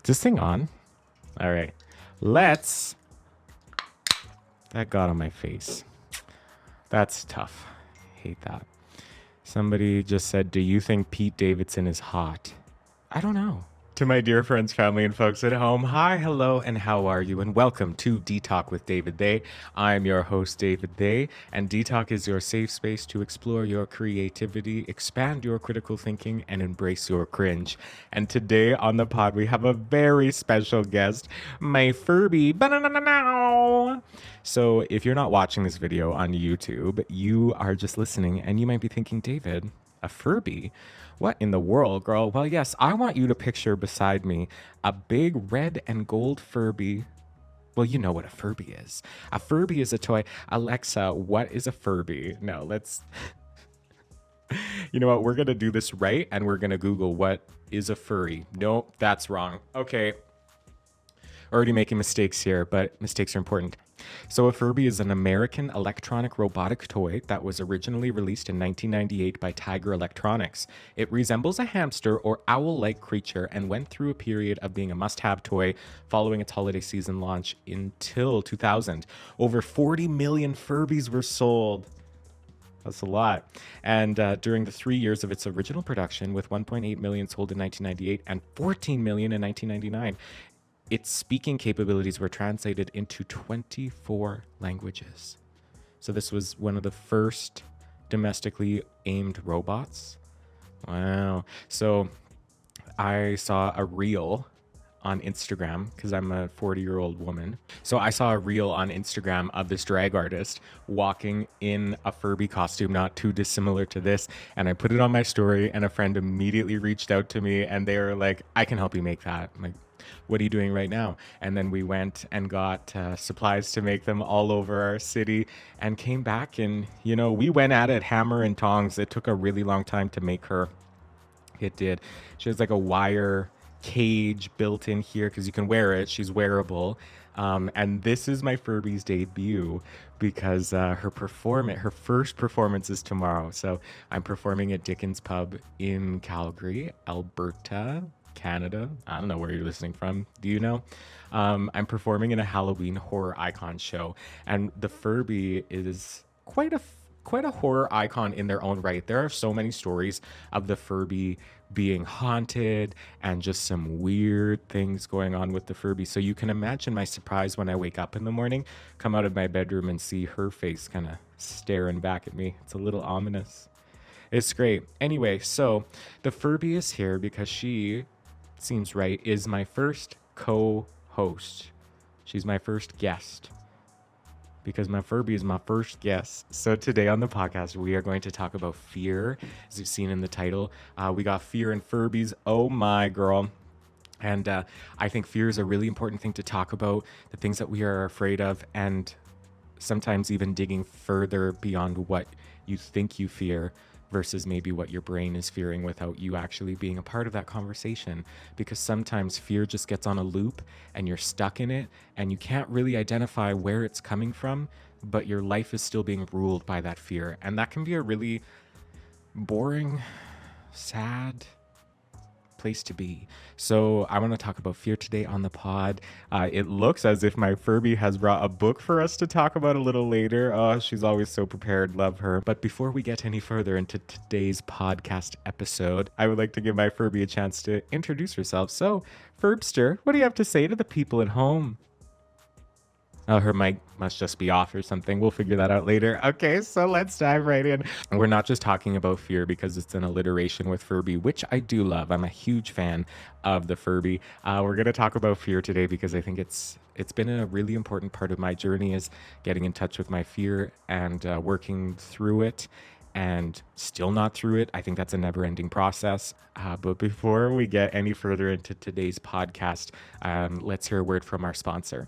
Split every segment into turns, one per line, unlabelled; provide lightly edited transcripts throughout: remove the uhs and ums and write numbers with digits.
this thing on? All right. That got on my face. That's tough. Hate that. Somebody just said, do you think Pete Davidson is hot? I don't know. To my dear friends, family, and folks at home, hi, hello, and how are you? And welcome to D-Talk with David Day. I'm your host, David Day, and D-Talk is your safe space to explore your creativity, expand your critical thinking, and embrace your cringe. And today on the pod, we have a very special guest, my FURBY. So if you're not watching this video on YouTube, you are just listening, and you might be thinking, David, a FURBY? What in the world, girl? Well, yes, I want you to picture beside me a big red and gold FURBY. Well, you know what a FURBY is. A FURBY is a toy. Alexa, what is a FURBY? No, let's... You know what? We're going to do this right, and we're going to Google what is a furry. Nope, that's wrong. Okay. Already making mistakes here, but mistakes are important. So a FURBY is an American electronic robotic toy that was originally released in 1998 by Tiger Electronics. It resembles a hamster or owl-like creature and went through a period of being a must-have toy following its holiday season launch until 2000. Over 40 million FURBYs were sold. That's a lot. And during the 3 years of its original production, with 1.8 million sold in 1998 and 14 million in 1999, its speaking capabilities were translated into 24 languages. So this was one of the first domestically aimed robots. Wow. So I saw a reel on Instagram, because I'm a 40-year-old woman. So I saw a reel on Instagram of this drag artist walking in a FURBY costume, not too dissimilar to this. And I put it on my story, and a friend immediately reached out to me, and they were like, I can help you make that. I'm like, what are you doing right now? And then we went and got supplies to make them all over our city and came back, and, you know, we went at it hammer and tongs. It took a really long time to make her. It did. She has like a wire cage built in here because you can wear it. She's wearable. And this is my FURBY's debut because her first performance is tomorrow. So I'm performing at Dickens Pub in Calgary, Alberta, Canada. I don't know where you're listening from. Do you know? I'm performing in a Halloween horror icon show, and the FURBY is quite a horror icon in their own right. There are so many stories of the FURBY being haunted and just some weird things going on with the FURBY. So you can imagine my surprise when I wake up in the morning, come out of my bedroom and see her face kind of staring back at me. It's a little ominous. It's great. Anyway, so the FURBY is here because she, seems right, is my first co-host. She's my first guest, because my FURBY is my first guest. So today on the podcast, we are going to talk about fear, as you've seen in the title. We got fear and FURBYs. Oh my girl. And I think fear is a really important thing to talk about, the things that we are afraid of, and sometimes even digging further beyond what you think you fear versus maybe what your brain is fearing without you actually being a part of that conversation. Because sometimes fear just gets on a loop and you're stuck in it and you can't really identify where it's coming from, but your life is still being ruled by that fear. And that can be a really boring, sad place to be. So I want to talk about fear today on the pod. It looks as if my FURBY has brought a book for us to talk about a little later. Oh, she's always so prepared. Love her. But before we get any further into today's podcast episode, I would like to give my FURBY a chance to introduce herself. So, Furbster, what do you have to say to the people at home? Oh, her mic must just be off or something. We'll figure that out later. Okay, so let's dive right in. We're not just talking about fear because it's an alliteration with FURBY, which I do love. I'm a huge fan of the FURBY. We're going to talk about fear today because I think it's been a really important part of my journey, is getting in touch with my fear and working through it, and still not through it. I think that's a never-ending process. But before we get any further into today's podcast, let's hear a word from our sponsor.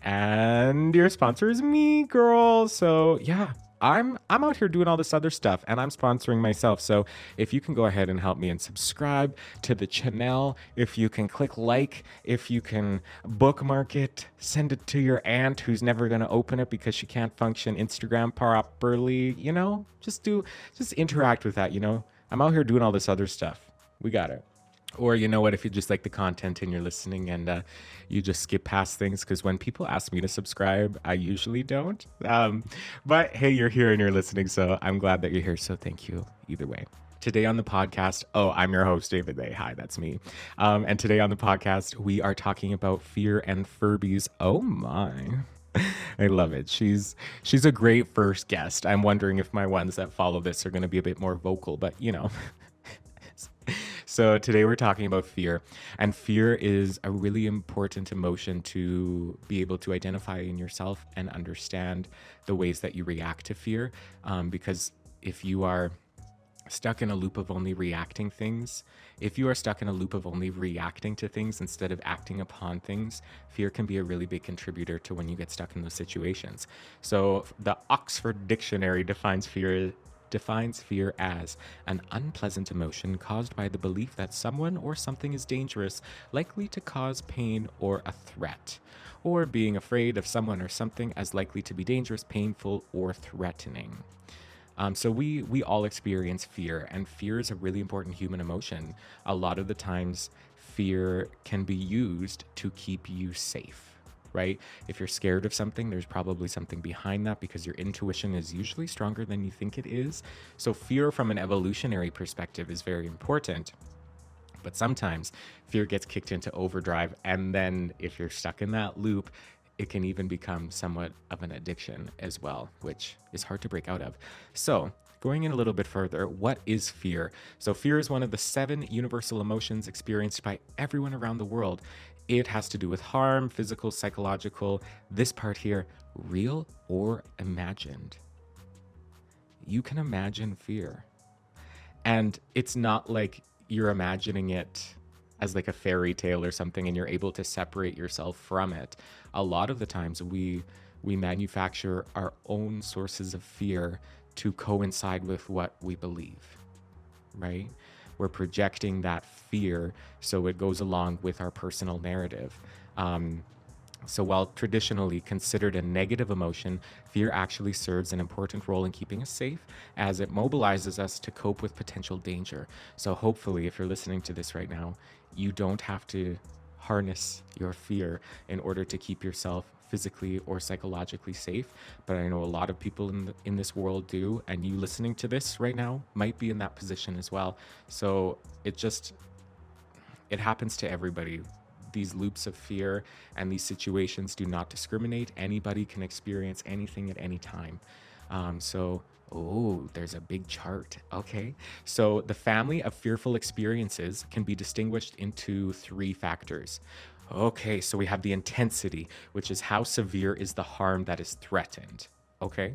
And your sponsor is me, girl. So yeah, I'm out here doing all this other stuff, and I'm sponsoring myself. So if you can go ahead and help me and subscribe to the channel, if you can click like, if you can bookmark it, send it to your aunt who's never going to open it because she can't function Instagram properly, you know, just interact with that. You know, I'm out here doing all this other stuff. We got it. Or you know what, if you just like the content and you're listening and you just skip past things, because when people ask me to subscribe, I usually don't. But hey, you're here and you're listening, so I'm glad that you're here. So thank you either way. Today on the podcast, oh, I'm your host, David Day. Hi, that's me. And today on the podcast, we are talking about fear and Furbies. Oh my. I love it. She's a great first guest. I'm wondering if my ones that follow this are going to be a bit more vocal, but you know. So today we're talking about fear, and fear is a really important emotion to be able to identify in yourself and understand the ways that you react to fear. Because if you are stuck in a loop of only reacting things, if you are stuck in a loop of only reacting to things instead of acting upon things, fear can be a really big contributor to when you get stuck in those situations. So the Oxford Dictionary defines fear as an unpleasant emotion caused by the belief that someone or something is dangerous, likely to cause pain or a threat, or being afraid of someone or something as likely to be dangerous, painful, or threatening. So we all experience fear, and fear is a really important human emotion. A lot of the times, fear can be used to keep you safe, right? If you're scared of something, there's probably something behind that because your intuition is usually stronger than you think it is. So fear from an evolutionary perspective is very important. But sometimes fear gets kicked into overdrive, and then if you're stuck in that loop, it can even become somewhat of an addiction as well, which is hard to break out of. So, going in a little bit further, what is fear? So, fear is one of the 7 universal emotions experienced by everyone around the world. It has to do with harm, physical, psychological. This part here, real or imagined. You can imagine fear. And it's not like you're imagining it as like a fairy tale or something and you're able to separate yourself from it. A lot of the times we manufacture our own sources of fear to coincide with what we believe, right? We're projecting that fear so it goes along with our personal narrative. So while traditionally considered a negative emotion, fear actually serves an important role in keeping us safe as it mobilizes us to cope with potential danger. So hopefully, if you're listening to this right now, you don't have to harness your fear in order to keep yourself physically or psychologically safe. But I know a lot of people in this world do, and you listening to this right now might be in that position as well. So it happens to everybody. These loops of fear and these situations do not discriminate. Anybody can experience anything at any time. Oh, there's a big chart. Okay. So the family of fearful experiences can be distinguished into 3 factors. Okay, so we have the intensity, which is how severe is the harm that is threatened. Okay.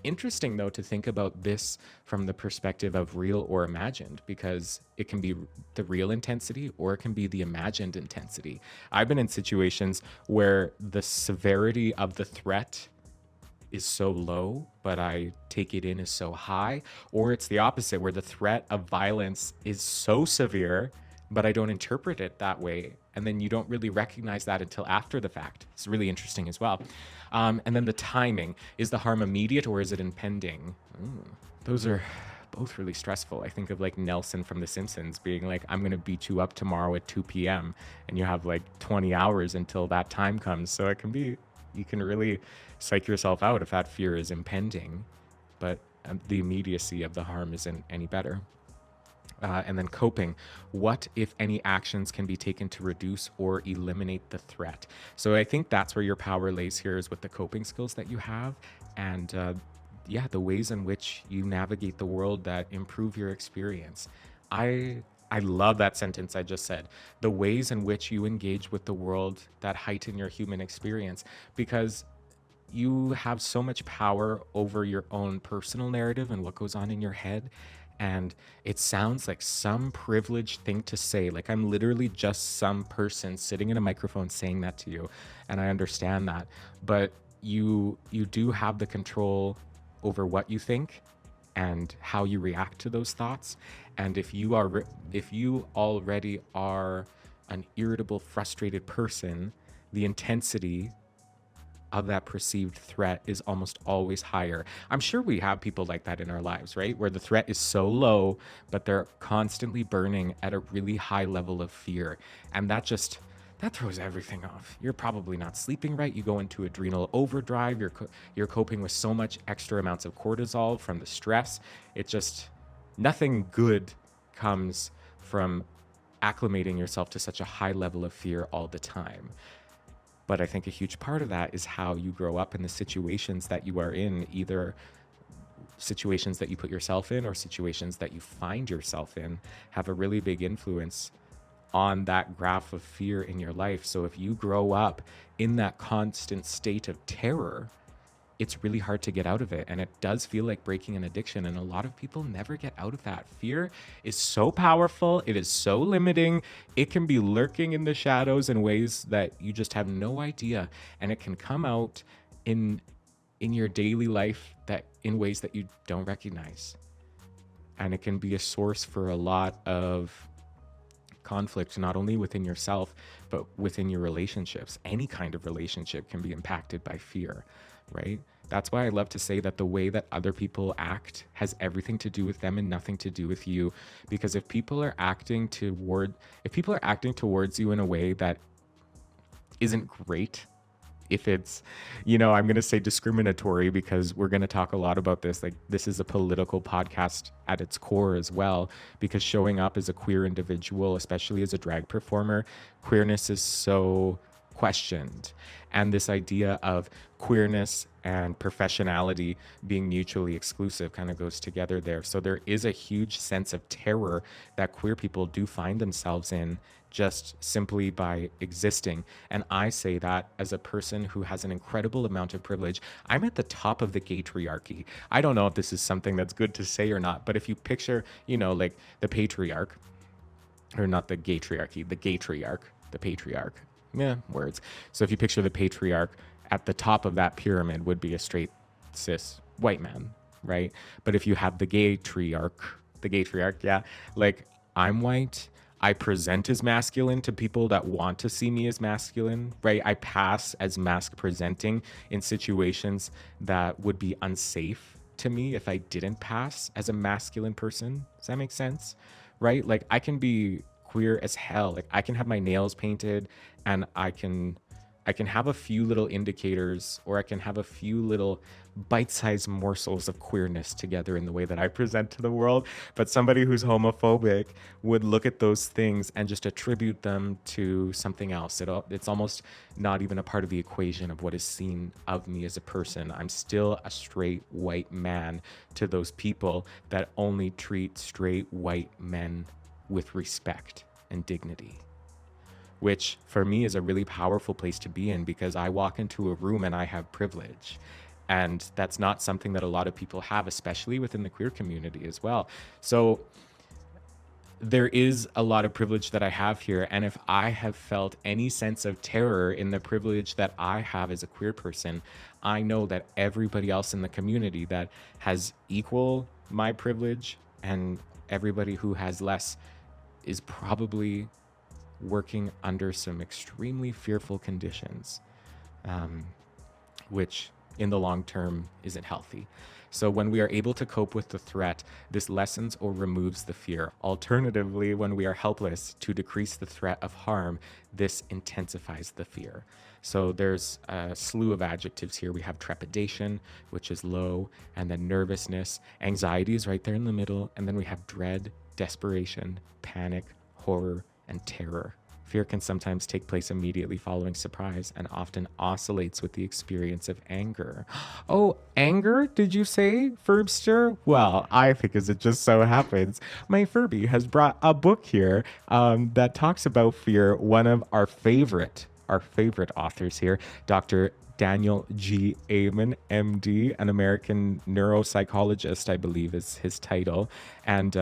Interesting, though, to think about this from the perspective of real or imagined, because it can be the real intensity or it can be the imagined intensity. I've been in situations where the severity of the threat is so low, but I take it in as so high, or it's the opposite, where the threat of violence is so severe, but I don't interpret it that way. And then you don't really recognize that until after the fact. It's really interesting as well. And then the timing, is the harm immediate or is it impending? Those are both really stressful. I think of like Nelson from The Simpsons being like, I'm going to beat you up tomorrow at 2 p.m. and you have like 20 hours until that time comes. So you can really psych yourself out if that fear is impending, but the immediacy of the harm isn't any better. And then coping. What, if any, actions can be taken to reduce or eliminate the threat? So I think that's where your power lays here, is with the coping skills that you have, and the ways in which you navigate the world that improve your experience. I love that sentence I just said. The ways in which you engage with the world that heighten your human experience, because you have so much power over your own personal narrative and what goes on in your head. And it sounds like some privileged thing to say. Like I'm literally just some person sitting in a microphone saying that to you. And I understand that. But you do have the control over what you think and how you react to those thoughts. And if you already are an irritable, frustrated person, the intensity of that perceived threat is almost always higher. I'm sure we have people like that in our lives, right? Where the threat is so low, but they're constantly burning at a really high level of fear. And that throws everything off. You're probably not sleeping right. You go into adrenal overdrive. You're coping with so much extra amounts of cortisol from the stress. It just nothing good comes from acclimating yourself to such a high level of fear all the time. But I think a huge part of that is how you grow up in the situations that you are in, either situations that you put yourself in or situations that you find yourself in, have a really big influence on that graph of fear in your life. So if you grow up in that constant state of terror, it's really hard to get out of it. And it does feel like breaking an addiction. And a lot of people never get out of that. Fear is so powerful. It is so limiting. It can be lurking in the shadows in ways that you just have no idea. And it can come out in your daily life that in ways that you don't recognize. And it can be a source for a lot of conflict, not only within yourself, but within your relationships. Any kind of relationship can be impacted by fear, right? That's why I love to say that the way that other people act has everything to do with them and nothing to do with you. Because if people are acting towards you in a way that isn't great, if it's, I'm going to say discriminatory because we're going to talk a lot about this. Like, this is a political podcast at its core as well, because showing up as a queer individual, especially as a drag performer, queerness is so questioned. And this idea of queerness and professionality being mutually exclusive kind of goes together there. So there is a huge sense of terror that queer people do find themselves in just simply by existing. And I say that as a person who has an incredible amount of privilege. I'm at the top of the gatriarchy. I don't know if this is something that's good to say or not, but if you picture, like the patriarch, or not the gatriarchy, the gatriarch, the patriarch. Yeah, words. So if you picture the patriarch, at the top of that pyramid would be a straight cis white man, right? But if you have the gatriarch, yeah, like I'm white, I present as masculine to people that want to see me as masculine, right? I pass as masc presenting in situations that would be unsafe to me if I didn't pass as a masculine person. Does that make sense? Right? Like I can be queer as hell. Like I can have my nails painted and I can have a few little indicators, or I can have a few little bite-sized morsels of queerness together in the way that I present to the world. But somebody who's homophobic would look at those things and just attribute them to something else. It's almost not even a part of the equation of what is seen of me as a person. I'm still a straight white man to those people that only treat straight white men with respect and dignity, which for me is a really powerful place to be in, because I walk into a room and I have privilege. And that's not something that a lot of people have, especially within the queer community as well. So there is a lot of privilege that I have here. And if I have felt any sense of terror in the privilege that I have as a queer person, I know that everybody else in the community that has equal my privilege and everybody who has less is probably working under some extremely fearful conditions, which in the long term isn't healthy. So when we are able to cope with the threat, this lessens or removes the fear. Alternatively, when we are helpless to decrease the threat of harm, this intensifies the fear. So there's a slew of adjectives here. We have trepidation, which is low, and then nervousness. Anxiety is right there in the middle. And then we have dread, desperation, panic, horror, and terror. Fear can sometimes take place immediately following surprise and often oscillates with the experience of anger. Oh, anger, did you say, Furbster? Well, I think as it just so happens, my Furby has brought a book here that talks about fear. One of our favorite authors here, Dr. Daniel G. Amen, MD, an American neuropsychologist, I believe is his title. And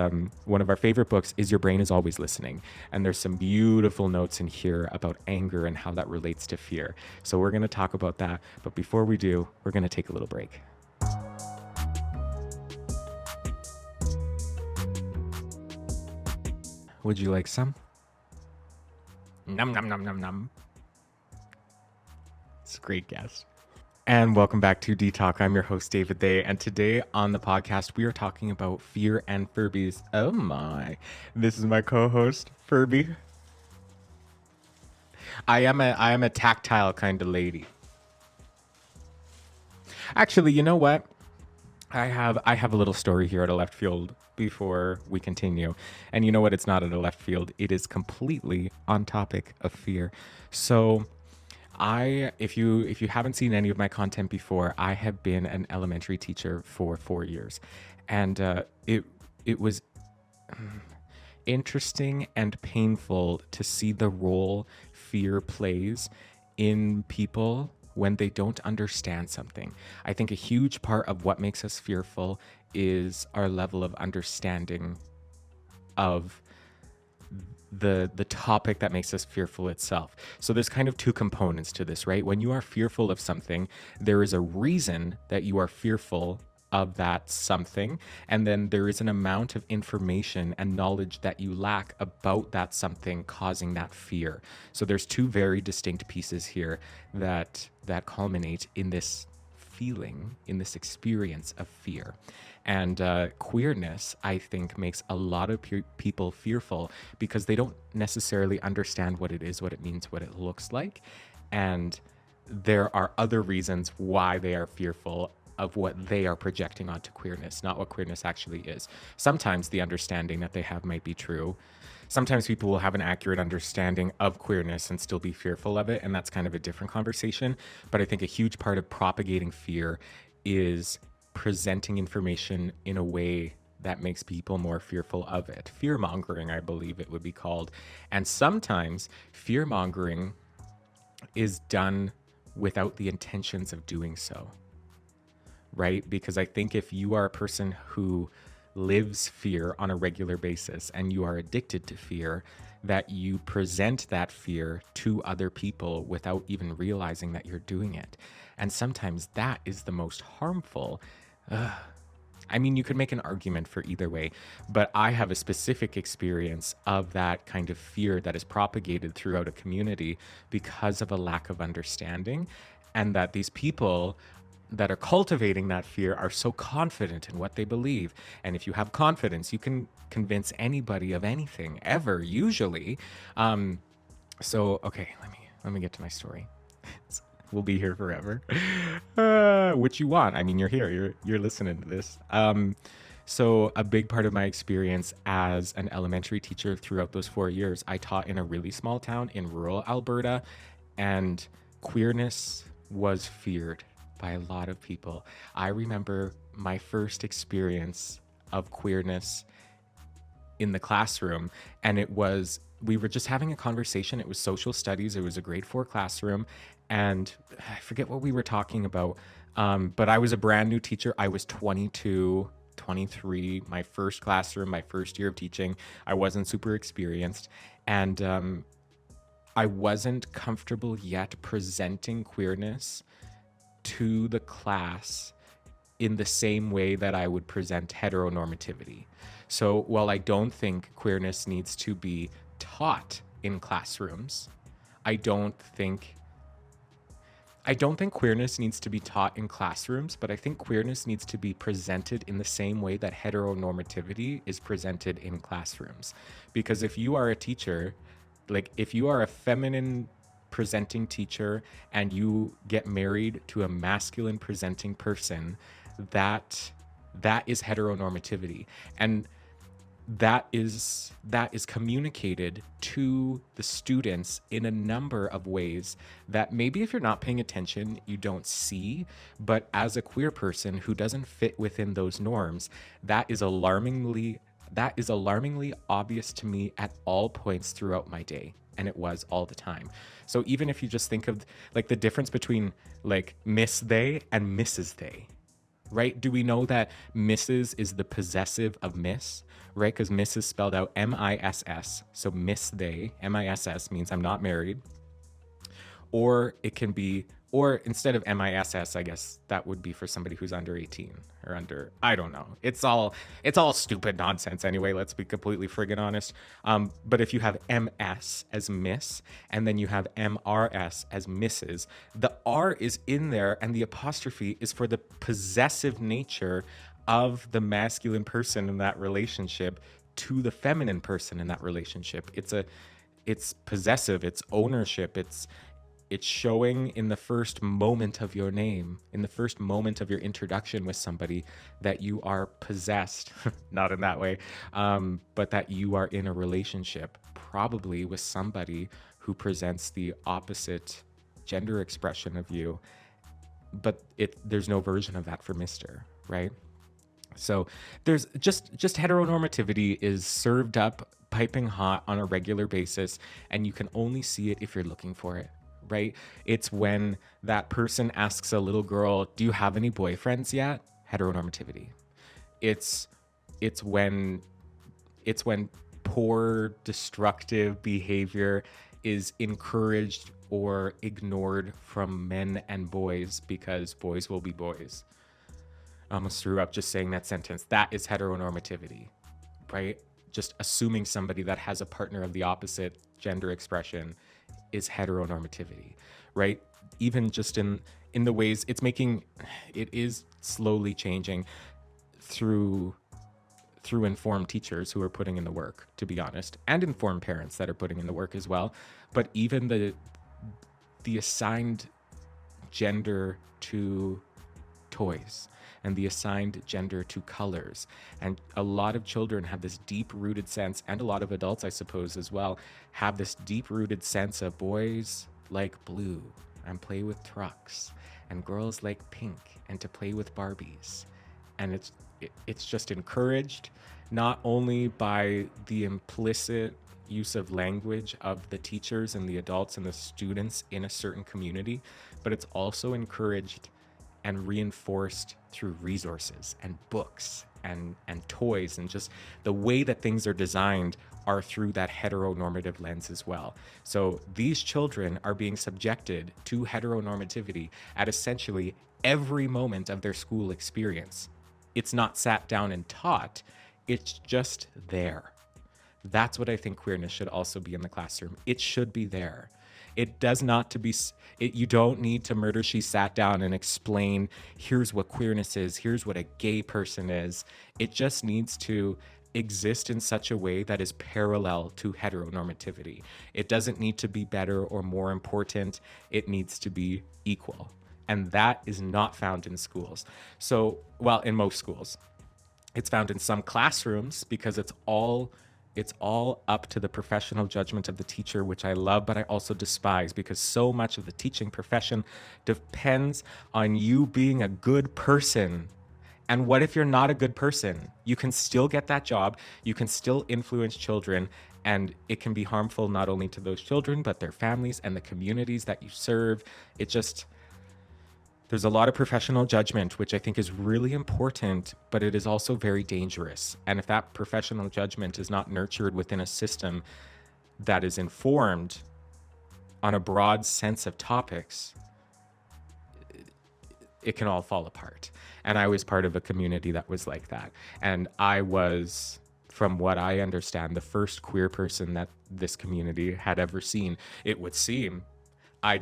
one of our favorite books is Your Brain is Always Listening. And there's some beautiful notes in here about anger and how that relates to fear. So we're going to talk about that. But before we do, we're going to take a little break. Would you like some? Num, num, num, num, num. It's a great guess. And welcome back to D Talk. I'm your host, David Day. And today on the podcast, we are talking about fear and Furbies. Oh my. This is my co-host, Furby. I am a tactile kind of lady. Actually, you know what? I have a little story here at a left field before we continue. And you know what? It's not at a left field. It is completely on topic of fear. So if you haven't seen any of my content before, I have been an elementary teacher for 4 years, and it was interesting and painful to see the role fear plays in people when they don't understand something. I think a huge part of what makes us fearful is our level of understanding of the topic that makes us fearful itself. So there's kind of two components to this, right? When you are fearful of something, there is a reason that you are fearful of that something, and then there is an amount of information and knowledge that you lack about that something causing that fear. So there's two very distinct pieces here that culminate in this feeling, in this experience of fear. And queerness, I think, makes a lot of people fearful because they don't necessarily understand what it is, what it means, what it looks like. And there are other reasons why they are fearful of what they are projecting onto queerness, not what queerness actually is. Sometimes the understanding that they have might be true. Sometimes people will have an accurate understanding of queerness and still be fearful of it, and that's kind of a different conversation. But I think a huge part of propagating fear is presenting information in a way that makes people more fearful of it. Fear mongering, I believe it would be called. And sometimes fear mongering is done without the intentions of doing so, right? Because I think if you are a person who lives fear on a regular basis and you are addicted to fear, that you present that fear to other people without even realizing that you're doing it. And sometimes that is the most harmful. I mean, you could make an argument for either way, but I have a specific experience of that kind of fear that is propagated throughout a community because of a lack of understanding, and that these people that are cultivating that fear are so confident in what they believe. And if you have confidence, you can convince anybody of anything ever, usually. So okay, let me get to my story. We'll be here forever. Which you want. I mean, you're here. You're listening to this. So a big part of my experience as an elementary teacher throughout those 4 years, I taught in a really small town in rural Alberta, and queerness was feared by a lot of people. I remember my first experience of queerness in the classroom, and we were just having a conversation. It was social studies. It was a grade 4 classroom, and I forget what we were talking about. But I was a brand new teacher. I was 22, 23, my first classroom, my first year of teaching. I wasn't super experienced, and I wasn't comfortable yet presenting queerness to the class in the same way that I would present heteronormativity. So while I don't think queerness needs to be taught in classrooms, I don't think queerness needs to be taught in classrooms, but I think queerness needs to be presented in the same way that heteronormativity is presented in classrooms. Because if you are a teacher, like if you are a feminine presenting teacher and you get married to a masculine presenting person, that is heteronormativity. And that is communicated to the students in a number of ways that maybe if you're not paying attention, you don't see. But as a queer person who doesn't fit within those norms, that is alarmingly obvious to me at all points throughout my day. And it was all the time. So even if you just think of like the difference between like Miss They and Mrs. They, right? Do we know that Mrs. is the possessive of Miss, right? Because Miss is spelled out M-I-S-S. So Miss They, M-I-S-S means I'm not married. Or it can be or instead of MISS, I guess that would be for somebody who's under 18 or under, I don't know. It's all stupid nonsense anyway, let's be completely friggin' honest. But if you have MS as Miss, and then you have MRS as Mrs., the R is in there and the apostrophe is for the possessive nature of the masculine person in that relationship to the feminine person in that relationship. It's possessive, it's ownership, it's showing in the first moment of your name, in the first moment of your introduction with somebody, that you are possessed, not in that way, but that you are in a relationship, probably with somebody who presents the opposite gender expression of you, but there's no version of that for Mr., right? So there's just heteronormativity is served up piping hot on a regular basis, and you can only see it if you're looking for it, right? It's when that person asks a little girl, "Do you have any boyfriends yet?" Heteronormativity. It's it's when it's when poor destructive behavior is encouraged or ignored from men and boys because boys will be boys. I almost threw up just saying that sentence. That is heteronormativity, right? Just assuming somebody that has a partner of the opposite gender expression is heteronormativity, right? Even just in the ways it is slowly changing through informed teachers who are putting in the work, to be honest, and informed parents that are putting in the work as well. But even the assigned gender to toys and the assigned gender to colors. And a lot of children have this deep rooted sense, and a lot of adults, I suppose, as well, have this deep rooted sense of boys like blue and play with trucks, and girls like pink and to play with Barbies. And it's just encouraged not only by the implicit use of language of the teachers and the adults and the students in a certain community, but it's also encouraged and reinforced through resources and books and toys, and just the way that things are designed are through that heteronormative lens as well. So these children are being subjected to heteronormativity at essentially every moment of their school experience. It's not sat down and taught, it's just there. That's what I think queerness should also be in the classroom. It should be there. It does not to be, you don't need to murder she sat down and explain, here's what queerness is, here's what a gay person is. It just needs to exist in such a way that is parallel to heteronormativity. It doesn't need to be better or more important. It needs to be equal. And that is not found in schools. So, well, in most schools. It's found in some classrooms because it's all up to the professional judgment of the teacher, which I love, but I also despise, because so much of the teaching profession depends on you being a good person. And what if you're not a good person? You can still get that job, you can still influence children, and it can be harmful not only to those children, but their families and the communities that you serve. There's a lot of professional judgment, which I think is really important, but it is also very dangerous. And if that professional judgment is not nurtured within a system that is informed on a broad sense of topics, it can all fall apart. And I was part of a community that was like that. And I was, from what I understand, the first queer person that this community had ever seen. It would seem. I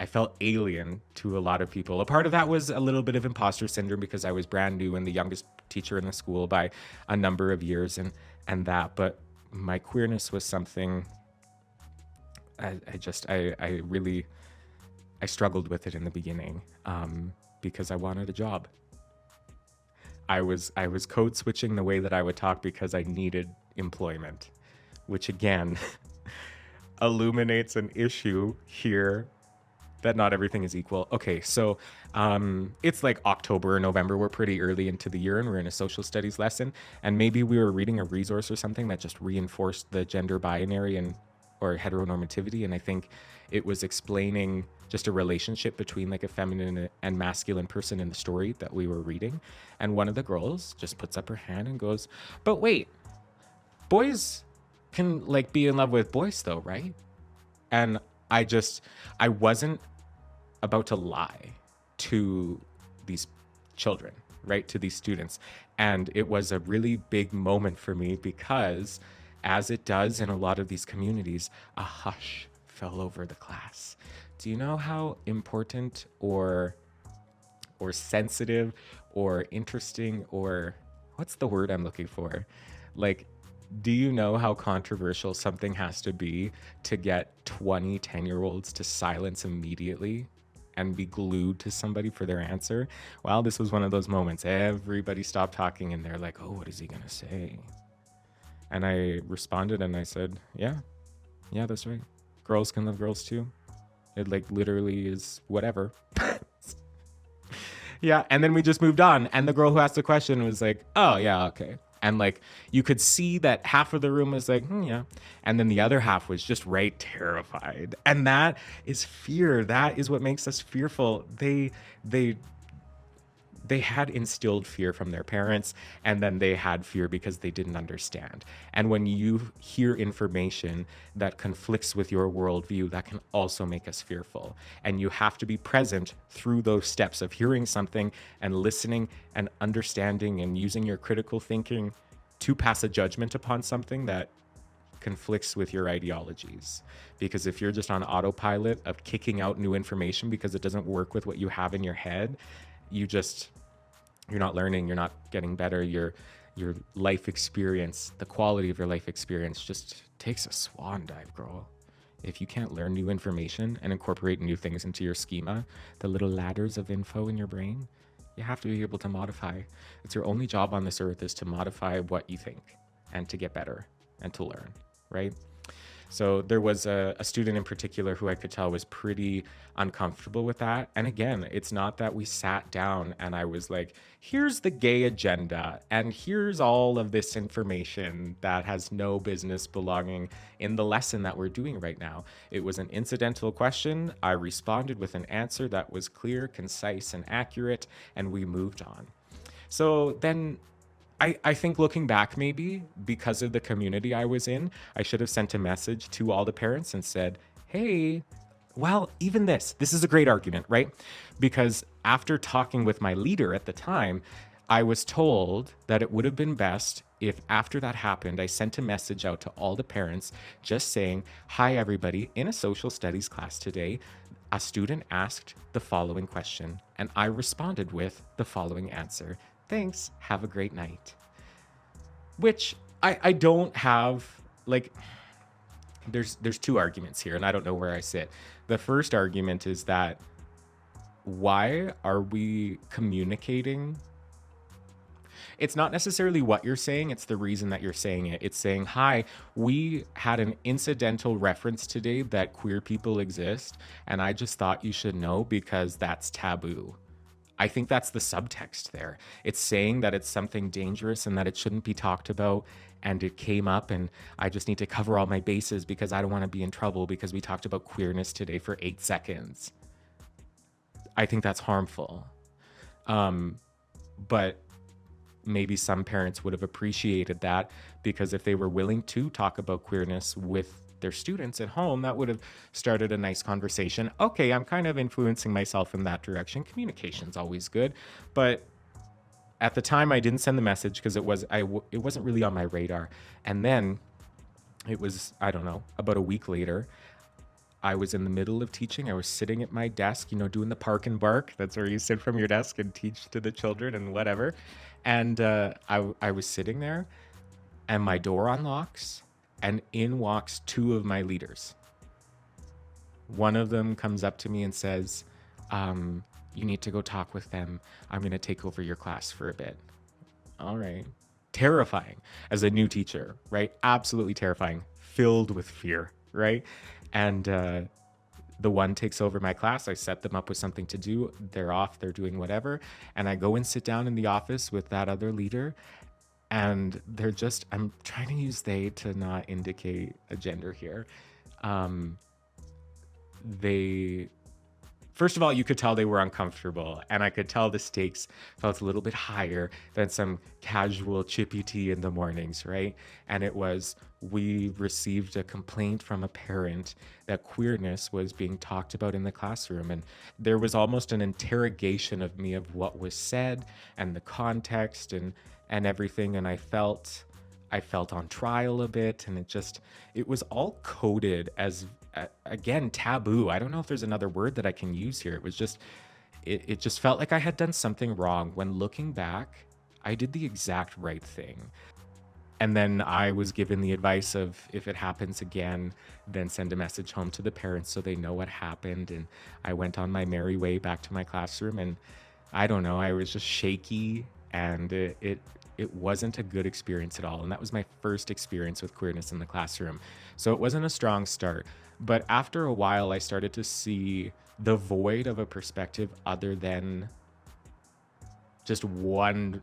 felt alien to a lot of people. A part of that was a little bit of imposter syndrome because I was brand new and the youngest teacher in the school by a number of years and that. But my queerness was something I struggled with it in the beginning because I wanted a job. I was code switching the way that I would talk because I needed employment, which again illuminates an issue here that not everything is equal. Okay, so it's like October or November. We're pretty early into the year and we're in a social studies lesson. And maybe we were reading a resource or something that just reinforced the gender binary or heteronormativity. And I think it was explaining just a relationship between like a feminine and masculine person in the story that we were reading. And one of the girls just puts up her hand and goes, "But wait, boys can like be in love with boys though, right?" And I wasn't about to lie to these children, right? To these students. And it was a really big moment for me because, as it does in a lot of these communities, a hush fell over the class. Do you know how important or sensitive or interesting, or what's the word I'm looking for? Like, do you know how controversial something has to be to get 20 10-year-olds to silence immediately and be glued to somebody for their answer? Well, this was one of those moments. Everybody stopped talking and they're like, oh, what is he going to say? And I responded and I said, yeah, that's right. Girls can love girls too. It like literally is whatever. Yeah, and then we just moved on. And the girl who asked the question was like, oh, yeah, okay. And like, you could see that half of the room was like, yeah. And then the other half was just right terrified. And that is fear. That is what makes us fearful. They had instilled fear from their parents, and then they had fear because they didn't understand. And when you hear information that conflicts with your worldview, that can also make us fearful. And you have to be present through those steps of hearing something and listening and understanding and using your critical thinking to pass a judgment upon something that conflicts with your ideologies. Because if you're just on autopilot of kicking out new information because it doesn't work with what you have in your head, you're not learning, you're not getting better. Your life experience, the quality of your life experience just takes a swan dive, girl. If you can't learn new information and incorporate new things into your schema, the little ladders of info in your brain, you have to be able to modify. It's your only job on this earth is to modify what you think and to get better and to learn, right? So there was a student in particular who I could tell was pretty uncomfortable with that. And again, it's not that we sat down and I was like, here's the gay agenda and here's all of this information that has no business belonging in the lesson that we're doing right now. It was an incidental question. I responded with an answer that was clear, concise, and accurate, and we moved on. So then I think looking back, maybe because of the community I was in, I should have sent a message to all the parents and said, hey, well, even this is a great argument, right? Because after talking with my leader at the time, I was told that it would have been best if after that happened, I sent a message out to all the parents just saying, hi, everybody, in a social studies class today, a student asked the following question, and I responded with the following answer. Thanks, have a great night. Which I don't have, like, there's two arguments here, and I don't know where I sit. The first argument is that why are we communicating? It's not necessarily what you're saying, it's the reason that you're saying it. It's saying, hi, we had an incidental reference today that queer people exist, and I just thought you should know because that's taboo. I think that's the subtext there. It's saying that it's something dangerous and that it shouldn't be talked about, and it came up and I just need to cover all my bases because I don't want to be in trouble because we talked about queerness today for 8 seconds. I think that's harmful. But maybe some parents would have appreciated that, because if they were willing to talk about queerness with their students at home, that would have started a nice conversation. Okay, I'm kind of influencing myself in that direction. Communication's always good. But at the time I didn't send the message because it wasn't really on my radar. And then it was, I don't know, about a week later, I was in the middle of teaching. I was sitting at my desk, doing the park and bark. That's where you sit from your desk and teach to the children and whatever. And I was sitting there and my door unlocks and in walks 2 of my leaders. One of them comes up to me and says, you need to go talk with them. I'm going to take over your class for a bit. All right. Terrifying as a new teacher, right? Absolutely terrifying, filled with fear, right? And the one takes over my class. I set them up with something to do. They're off, they're doing whatever. And I go and sit down in the office with that other leader. And they're just, I'm trying to use they to not indicate a gender here. They First of all, you could tell they were uncomfortable, and I could tell the stakes felt a little bit higher than some casual chippy tea in the mornings, right? And it was, we received a complaint from a parent that queerness was being talked about in the classroom. And there was almost an interrogation of me of what was said and the context and everything. And I felt on trial a bit, and it was all coded as, again, taboo. I don't know if there's another word that I can use here. It was just, it just felt like I had done something wrong, when looking back, I did the exact right thing. And then I was given the advice of, if it happens again, then send a message home to the parents so they know what happened. And I went on my merry way back to my classroom, and I don't know, I was just shaky, and it wasn't a good experience at all. And that was my first experience with queerness in the classroom. So it wasn't a strong start. But after a while, I started to see the void of a perspective other than just one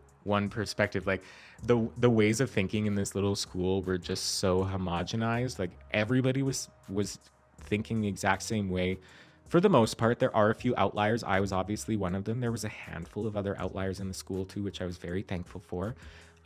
perspective. Like, the ways of thinking in this little school were just so homogenized. Like, everybody was thinking the exact same way. For the most part, there are a few outliers. I was obviously one of them. There was a handful of other outliers in the school too, which I was very thankful for.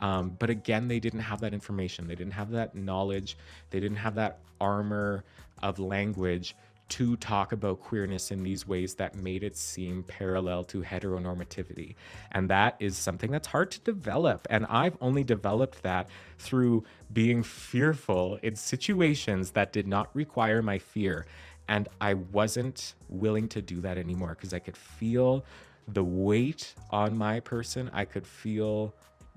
But again, they didn't have that information. They didn't have that knowledge. They didn't have that armor of language to talk about queerness in these ways that made it seem parallel to heteronormativity. And that is something that's hard to develop. And I've only developed that through being fearful in situations that did not require my fear. And I wasn't willing to do that anymore, because I could feel the weight on my person. I could feel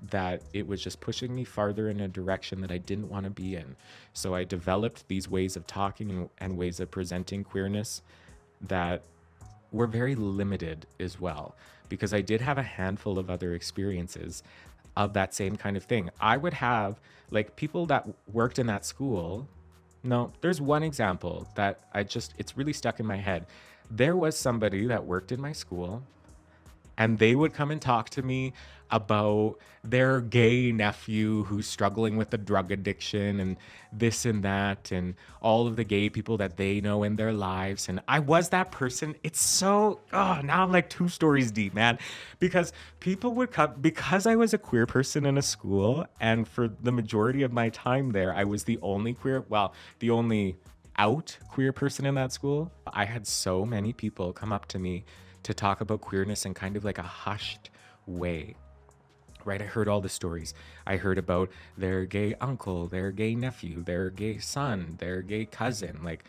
that it was just pushing me farther in a direction that I didn't want to be in. So I developed these ways of talking and ways of presenting queerness that were very limited as well, because I did have a handful of other experiences of that same kind of thing. I would have, like, people that worked in that school. No, there's one example that it's really stuck in my head. There was somebody that worked in my school, and they would come and talk to me about their gay nephew who's struggling with a drug addiction and this and that, and all of the gay people that they know in their lives. And I was that person. It's so, now I'm like 2 stories deep, man, because people would come, because I was a queer person in a school, and for the majority of my time there, I was the only out queer person in that school. I had so many people come up to me to talk about queerness in kind of like a hushed way, right? I heard all the stories. I heard about their gay uncle, their gay nephew, their gay son, their gay cousin. Like,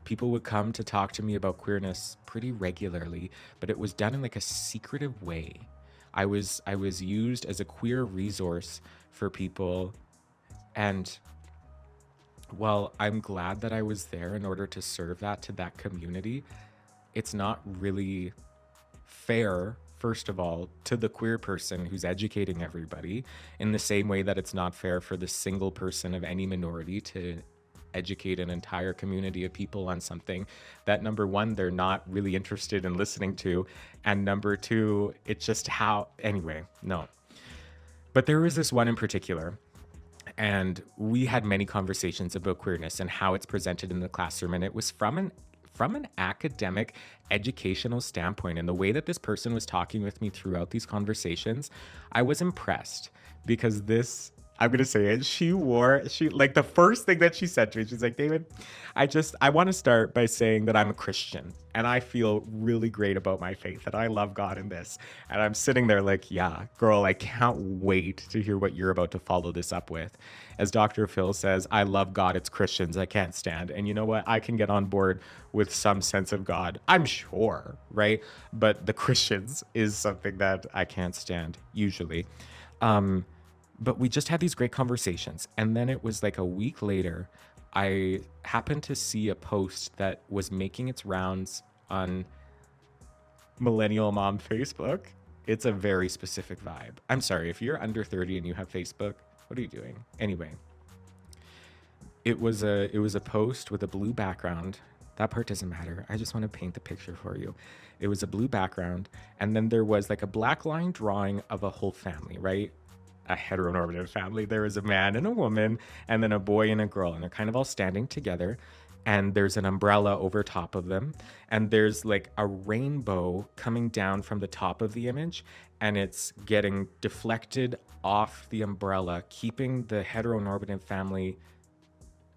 people would come to talk to me about queerness pretty regularly, but it was done in like a secretive way. I was used as a queer resource for people. And while I'm glad that I was there in order to serve that to that community, it's not really fair, first of all, to the queer person who's educating everybody, in the same way that it's not fair for the single person of any minority to educate an entire community of people on something that, number one, they're not really interested in listening to, and number two, it's just anyway, no. But there was this one in particular, and we had many conversations about queerness and how it's presented in the classroom, and it was from an academic, educational standpoint. And the way that this person was talking with me throughout these conversations, I was impressed, because I'm going to say it, like, the first thing that she said to me, she's like, David, I want to start by saying that I'm a Christian, and I feel really great about my faith, and I love God in this. And I'm sitting there like, yeah, girl, I can't wait to hear what you're about to follow this up with. As Dr. Phil says, I love God, it's Christians I can't stand. And you know what? I can get on board with some sense of God, I'm sure, right? But the Christians is something that I can't stand, usually. But we just had these great conversations. And then it was like a week later, I happened to see a post that was making its rounds on Millennial Mom Facebook. It's a very specific vibe. I'm sorry, if you're under 30 and you have Facebook, what are you doing? Anyway, it was a post with a blue background. That part doesn't matter. I just want to paint the picture for you. It was a blue background, and then there was like a black line drawing of a whole family, right? A heteronormative family. There was a man and a woman, and then a boy and a girl, and they're kind of all standing together. and there's an umbrella over top of them, and there's like a rainbow coming down from the top of the image, and it's getting deflected off the umbrella, keeping the heteronormative family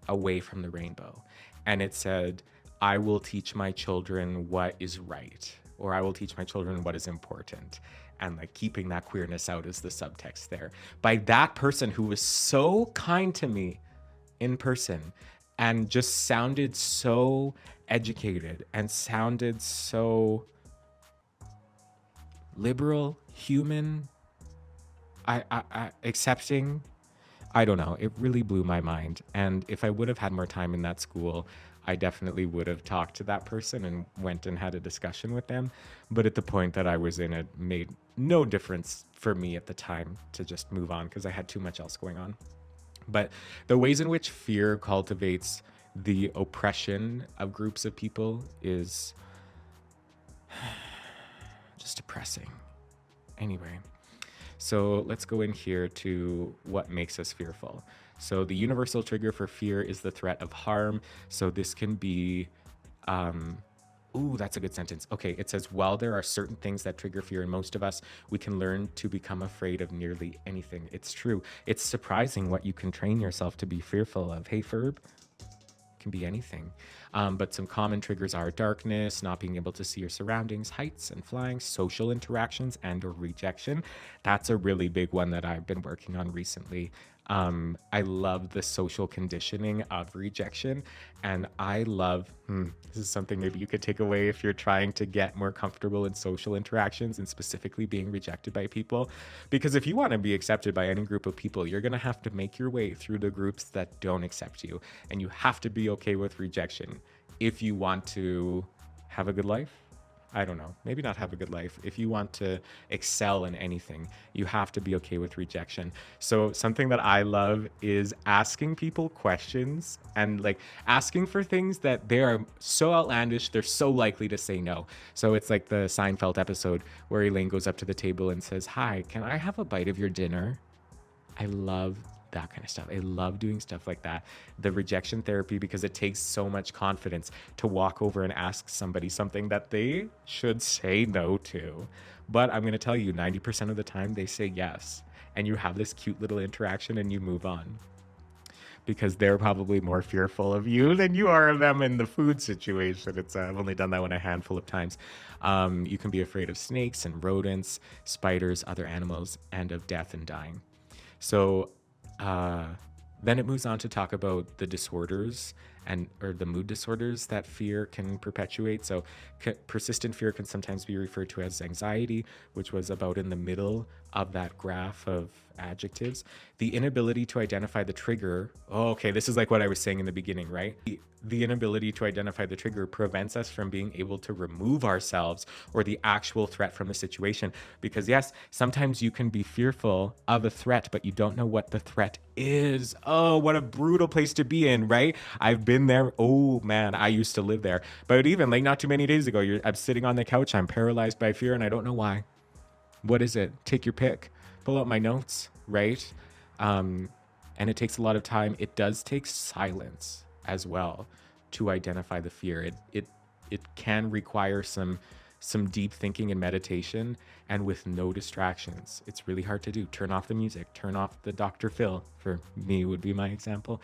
away from the rainbow. And it said, I will teach my children what is right, or I will teach my children what is important. And like keeping that queerness out is the subtext there. By that person who was so kind to me in person and just sounded so educated and sounded so liberal, human, accepting. I don't know. It really blew my mind. And if I would have had more time in that school, I definitely would have talked to that person and went and had a discussion with them. But at the point that I was in, it made no difference for me at the time to just move on because I had too much else going on. But the ways in which fear cultivates the oppression of groups of people is just depressing. Anyway, so let's go in here to what makes us fearful. So the universal trigger for fear is the threat of harm. So this can be, ooh, that's a good sentence. Okay, it says, while there are certain things that trigger fear in most of us, we can learn to become afraid of nearly anything. It's true. It's surprising what you can train yourself to be fearful of. Hey, Ferb, can be anything. But some common triggers are darkness, not being able to see your surroundings, heights and flying, social interactions, and or rejection. That's a really big one that I've been working on recently. I love the social conditioning of rejection, and I love, this is something maybe you could take away if you're trying to get more comfortable in social interactions and specifically being rejected by people. Because if you want to be accepted by any group of people, you're going to have to make your way through the groups that don't accept you, and you have to be okay with rejection if you want to have a good life. I don't know, maybe not have a good life. If you want to excel in anything, you have to be okay with rejection. So something that I love is asking people questions and like asking for things that they are so outlandish, they're so likely to say no. So it's like the Seinfeld episode where Elaine goes up to the table and says, "Hi, can I have a bite of your dinner?" I love that kind of stuff. I love doing stuff like that. The rejection therapy, because it takes so much confidence to walk over and ask somebody something that they should say no to. But I'm going to tell you, 90% of the time they say yes. And you have this cute little interaction and you move on. Because they're probably more fearful of you than you are of them in the food situation. I've only done that one a handful of times. You can be afraid of snakes and rodents, spiders, other animals, and of death and dying. So then it moves on to talk about the disorders or the mood disorders that fear can perpetuate. So persistent fear can sometimes be referred to as anxiety, which was about in the middle of that graph of adjectives. The inability to identify the trigger. Oh, okay, this is like what I was saying in the beginning, right? The inability to identify the trigger prevents us from being able to remove ourselves or the actual threat from the situation. Because yes, sometimes you can be fearful of a threat, but you don't know what the threat is. Oh, what a brutal place to be in, right? I've been there. Oh man, I used to live there. But even like not too many days ago, I'm sitting on the couch, I'm paralyzed by fear, and I don't know why. What is it? Take your pick. Pull out my notes, right? And it takes a lot of time. It does take silence as well to identify the fear. It can require some deep thinking and meditation, and with no distractions. It's really hard to do. Turn off the music, turn off the Dr. Phil, for me would be my example.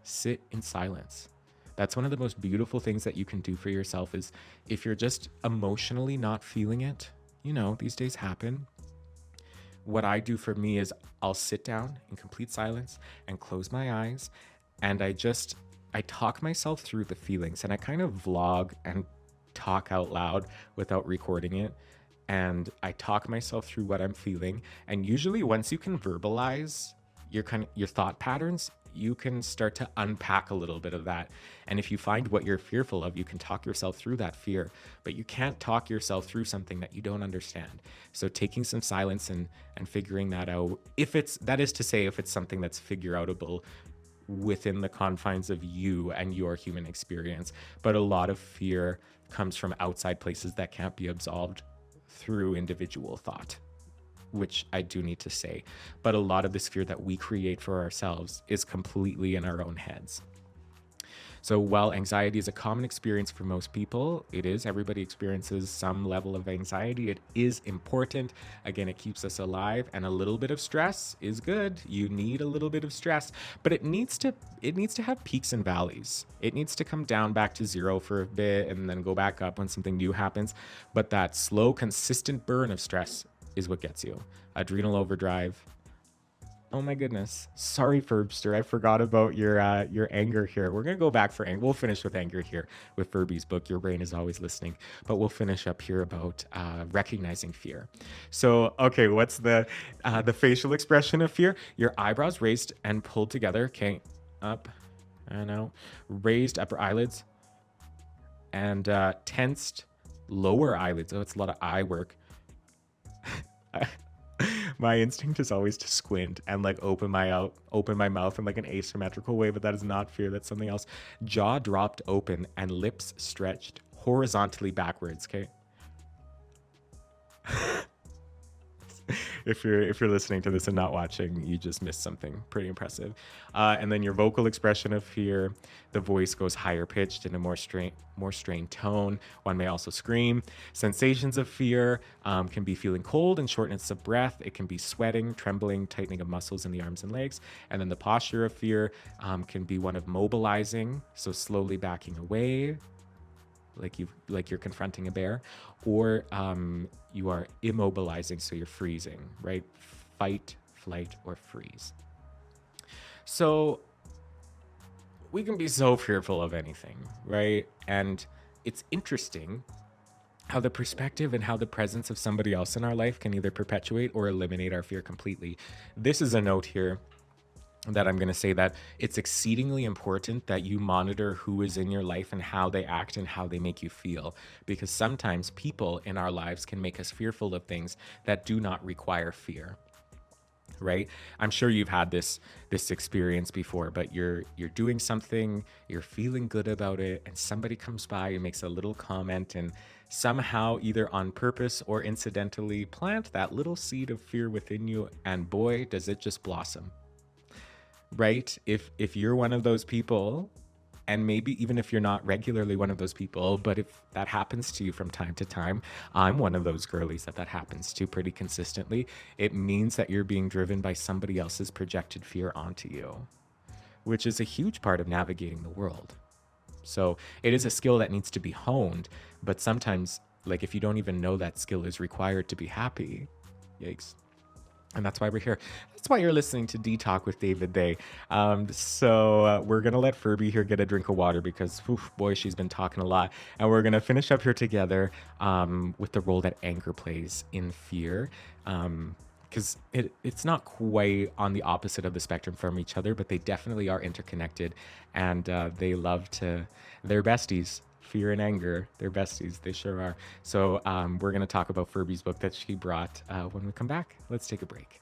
Sit in silence. That's one of the most beautiful things that you can do for yourself is if you're just emotionally not feeling it, these days happen. What I do for me is I'll sit down in complete silence and close my eyes, and I talk myself through the feelings, and I kind of vlog and talk out loud without recording it. And I talk myself through what I'm feeling. And usually once you can verbalize your thought patterns, you can start to unpack a little bit of that. And if you find what you're fearful of, you can talk yourself through that fear, but you can't talk yourself through something that you don't understand. So taking some silence and figuring that out, if it's something that's figure outable within the confines of you and your human experience. But a lot of fear comes from outside places that can't be absolved through individual thought, which I do need to say. But a lot of this fear that we create for ourselves is completely in our own heads. So while anxiety is a common experience for most people, it is, everybody experiences some level of anxiety. It is important. Again, it keeps us alive, and a little bit of stress is good. You need a little bit of stress, but it needs to have peaks and valleys. It needs to come down back to zero for a bit and then go back up when something new happens. But that slow, consistent burn of stress is what gets you. Adrenal overdrive. Oh my goodness. Sorry, Furbster. I forgot about your anger here. We're gonna go back for anger. We'll finish with anger here with Furby's book. Your brain is always listening. But we'll finish up here about recognizing fear. So, okay, what's the facial expression of fear? Your eyebrows raised and pulled together. Okay, up and out. Raised upper eyelids and tensed lower eyelids. Oh, it's a lot of eye work. My instinct is always to squint and like open my mouth in like an asymmetrical way, but that is not fear. That's something else. Jaw dropped open and lips stretched horizontally backwards. Okay. If you're listening to this and not watching, you just missed something pretty impressive. And then your vocal expression of fear, the voice goes higher pitched in a more strained tone. One may also scream. Sensations of fear can be feeling cold and shortness of breath. It can be sweating, trembling, tightening of muscles in the arms and legs. And then the posture of fear can be one of mobilizing, so slowly backing away, like you're confronting a bear, or you are immobilizing, so you're freezing, right? Fight, flight, or freeze. So we can be so fearful of anything, right? And it's interesting how the perspective and how the presence of somebody else in our life can either perpetuate or eliminate our fear completely. This is a note here that I'm going to say that it's exceedingly important that you monitor who is in your life and how they act and how they make you feel, because sometimes people in our lives can make us fearful of things that do not require fear. Right? I'm sure you've had this experience before, but you're doing something, you're feeling good about it, and somebody comes by and makes a little comment and somehow, either on purpose or incidentally, plant that little seed of fear within you, and boy, does it just blossom. Right? If you're one of those people, and maybe even if you're not regularly one of those people, but if that happens to you from time to time, I'm one of those girlies that happens to pretty consistently. It means that you're being driven by somebody else's projected fear onto you, which is a huge part of navigating the world. So it is a skill that needs to be honed, but sometimes, like, if you don't even know that skill is required to be happy, yikes. And that's why we're here. That's why you're listening to D-Talk with David Day. So we're going to let Furby here get a drink of water because, boy, she's been talking a lot. And we're going to finish up here together with the role that anger plays in fear. Because it's not quite on the opposite of the spectrum from each other, but they definitely are interconnected. And they're besties. Fear and anger, they're besties. They sure are. So we're going to talk about Furby's book that she brought when we come back. Let's take a break.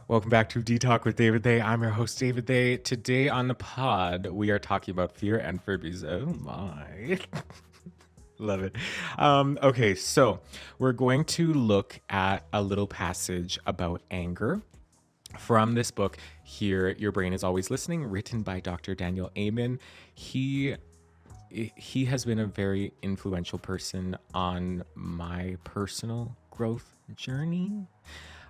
Welcome back to D-Talk with David Day. I'm your host, David Day. Today on the pod, we are talking about fear and Furby's. Oh my. Love it. Okay, so we're going to look at a little passage about anger from this book here, Your Brain is Always Listening, written by Dr. Daniel Amen. He has been a very influential person on my personal growth journey.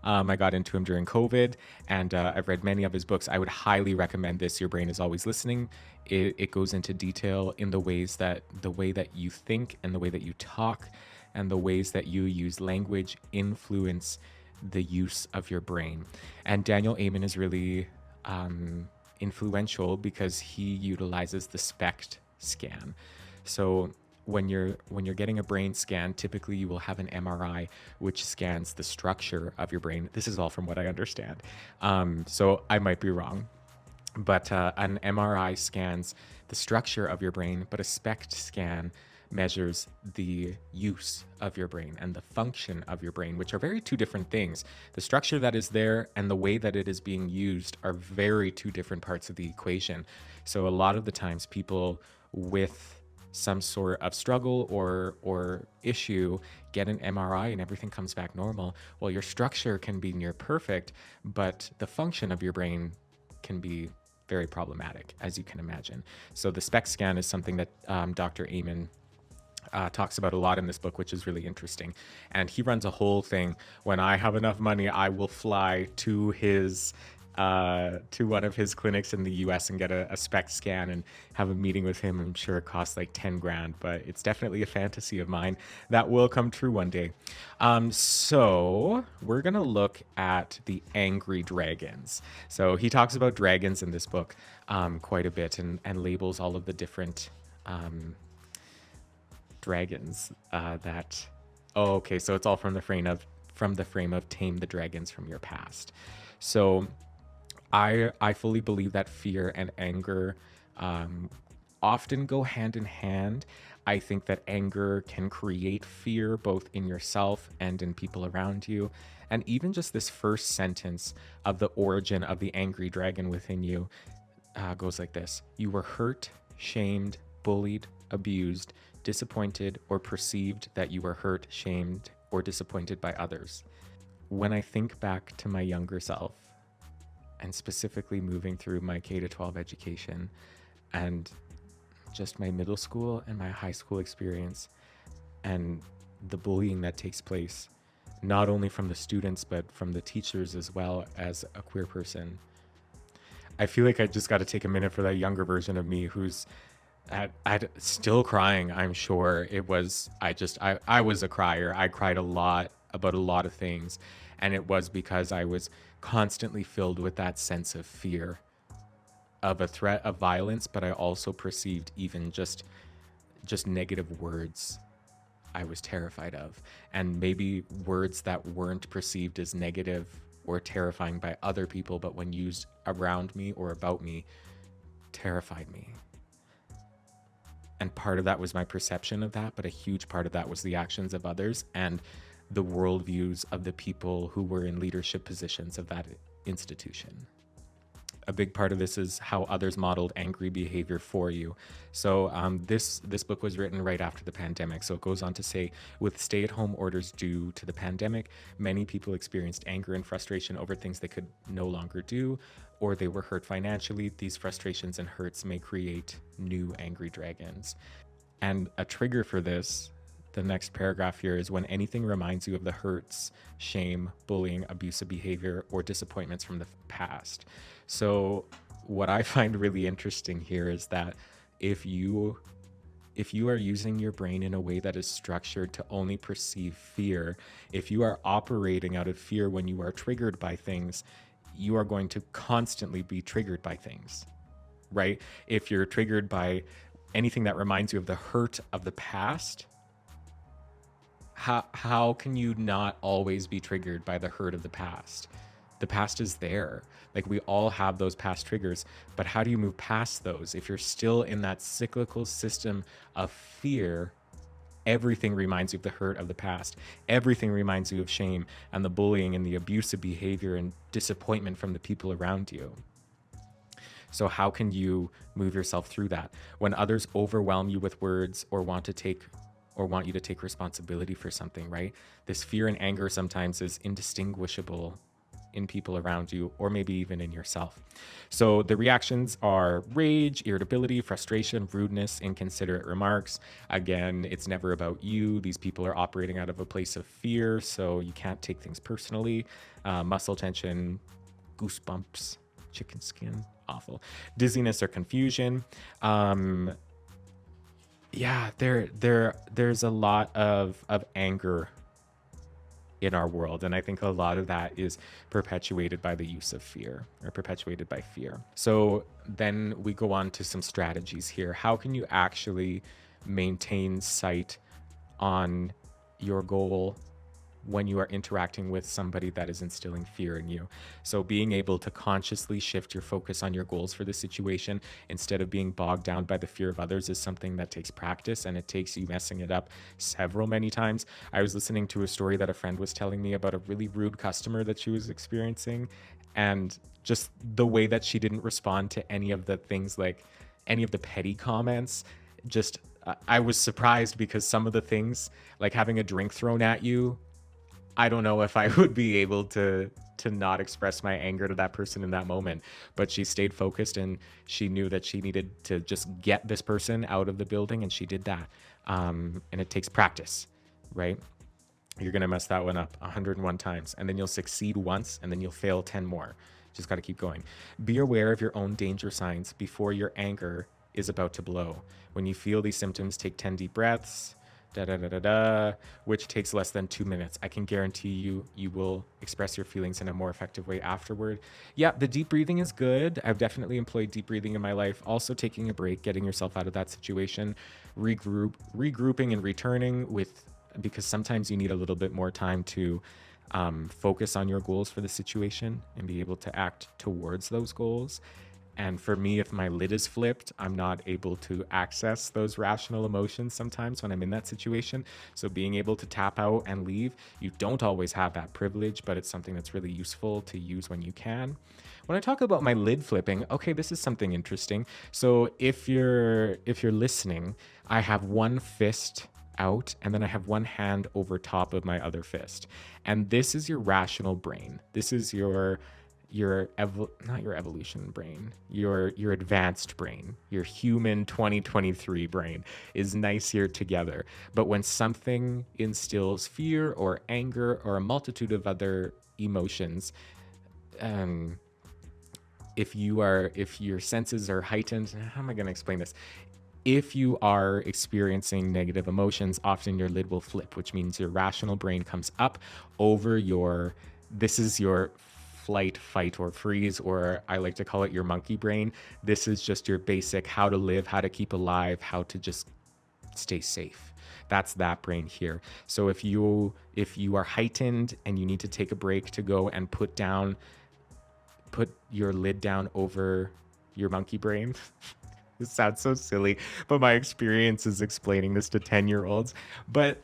I got into him during COVID, and I've read many of his books. I would highly recommend this, Your Brain is Always Listening. It goes into detail in the way that you think and the way that you talk and the ways that you use language influence the use of your brain. And Daniel Amen is really influential because he utilizes the SPECT scan. So when you're getting a brain scan, typically you will have an MRI which scans the structure of your brain. This is all from what I understand. So I might be wrong, but an MRI scans the structure of your brain, but a SPECT scan measures the use of your brain and the function of your brain, which are very two different things. The structure that is there and the way that it is being used are very two different parts of the equation. So a lot of the times people with some sort of struggle or issue, get an MRI and everything comes back normal. Well, your structure can be near perfect, but the function of your brain can be very problematic, as you can imagine. So the SPECT scan is something that Dr. Amen talks about a lot in this book, which is really interesting. And he runs a whole thing. When I have enough money, I will fly to his to one of his clinics in the US and get a SPECT scan and have a meeting with him. I'm sure it costs like 10 grand, but it's definitely a fantasy of mine that will come true one day. So we're gonna look at the angry dragons. So he talks about dragons in this book quite a bit, and labels all of the different dragons that. Oh, okay, so it's all from the frame of tame the dragons from your past. So I fully believe that fear and anger often go hand in hand. I think that anger can create fear both in yourself and in people around you. And even just this first sentence of the origin of the angry dragon within you goes like this: you were hurt, shamed, bullied, abused, disappointed, or perceived that you were hurt, shamed, or disappointed by others. When I think back to my younger self, and specifically moving through my K-12 education and just my middle school and my high school experience, and the bullying that takes place, not only from the students, but from the teachers as well, as a queer person, I feel like I just got to take a minute for that younger version of me who's at still crying. I'm sure it was, I was a crier. I cried a lot about a lot of things. And it was because I was constantly filled with that sense of fear of a threat of violence, but I also perceived even just negative words I was terrified of. And maybe words that weren't perceived as negative or terrifying by other people, but when used around me or about me, terrified me. And part of that was my perception of that, but a huge part of that was the actions of others and the worldviews of the people who were in leadership positions of that institution. A big part of this is how others modeled angry behavior for you. So this book was written right after the pandemic. So it goes on to say, with stay-at-home orders due to the pandemic, many people experienced anger and frustration over things they could no longer do, or they were hurt financially. These frustrations and hurts may create new angry dragons. And a trigger for this, the next paragraph here, is when anything reminds you of the hurts, shame, bullying, abusive behavior, or disappointments from the past. So what I find really interesting here is that if you are using your brain in a way that is structured to only perceive fear, if you are operating out of fear when you are triggered by things, you are going to constantly be triggered by things, right? If you're triggered by anything that reminds you of the hurt of the past, how can you not always be triggered by the hurt of the past? The past is there. Like, we all have those past triggers, but how do you move past those? If you're still in that cyclical system of fear, everything reminds you of the hurt of the past. Everything reminds you of shame and the bullying and the abusive behavior and disappointment from the people around you. So how can you move yourself through that? When others overwhelm you with words or want you to take responsibility for something, right? This fear and anger sometimes is indistinguishable in people around you, or maybe even in yourself. So the reactions are rage, irritability, frustration, rudeness, inconsiderate remarks. Again, it's never about you. These people are operating out of a place of fear, so you can't take things personally. Muscle tension, goosebumps, chicken skin, awful. Dizziness or confusion. There's a lot of anger in our world, and I think a lot of that is perpetuated by the use of fear, or perpetuated by fear. So then we go on to some strategies here. How can you actually maintain sight on your goal when you are interacting with somebody that is instilling fear in you? So being able to consciously shift your focus on your goals for the situation instead of being bogged down by the fear of others is something that takes practice, and it takes you messing it up many times. I was listening to a story that a friend was telling me about a really rude customer that she was experiencing, and just the way that she didn't respond to any of the things, like any of the petty comments. just I was surprised because some of the things, like having a drink thrown at you, I don't know if I would be able to not express my anger to that person in that moment. But she stayed focused and she knew that she needed to just get this person out of the building, and she did that. And it takes practice, right? You're gonna mess that one up 101 times, and then you'll succeed once, and then you'll fail 10 more. Just got to keep going. Be aware of your own danger signs before your anger is about to blow. When you feel these symptoms, take 10 deep breaths, da da da da da, which takes less than 2 minutes. I can guarantee you, you will express your feelings in a more effective way afterward. Yeah, the deep breathing is good. I've definitely employed deep breathing in my life. Also, taking a break, getting yourself out of that situation, regrouping and returning with, because sometimes you need a little bit more time to focus on your goals for the situation and be able to act towards those goals. And for me, if my lid is flipped, I'm not able to access those rational emotions sometimes when I'm in that situation. So being able to tap out and leave, you don't always have that privilege, but it's something that's really useful to use when you can. When I talk about my lid flipping, okay, this is something interesting. So if you're listening, I have one fist out and then I have one hand over top of my other fist. And this is your rational brain. This is not your evolution brain, your advanced brain, your human 2023 brain is nice here together. But when something instills fear or anger or a multitude of other emotions, if your senses are heightened, how am I going to explain this? If you are experiencing negative emotions, often your lid will flip, which means your rational brain comes up over this is your flight, fight, or freeze, or I like to call it your monkey brain. This is just your basic how to live, how to keep alive, how to just stay safe. That's that brain here. So if you are heightened and you need to take a break to go and put your lid down over your monkey brain. This sounds so silly, but my experience is explaining this to 10-year-olds. But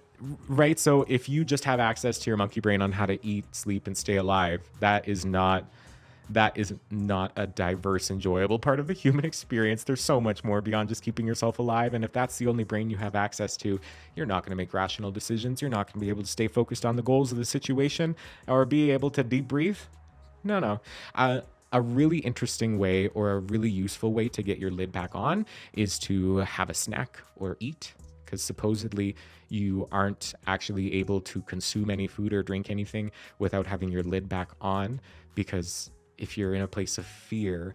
right, so if you just have access to your monkey brain on how to eat, sleep, and stay alive, that is not a diverse, enjoyable part of the human experience. There's so much more beyond just keeping yourself alive. And if that's the only brain you have access to, you're not going to make rational decisions. You're not going to be able to stay focused on the goals of the situation or be able to deep breathe. No. A really interesting way or a really useful way to get your lid back on is to have a snack or eat, because supposedly you aren't actually able to consume any food or drink anything without having your lid back on, because if you're in a place of fear,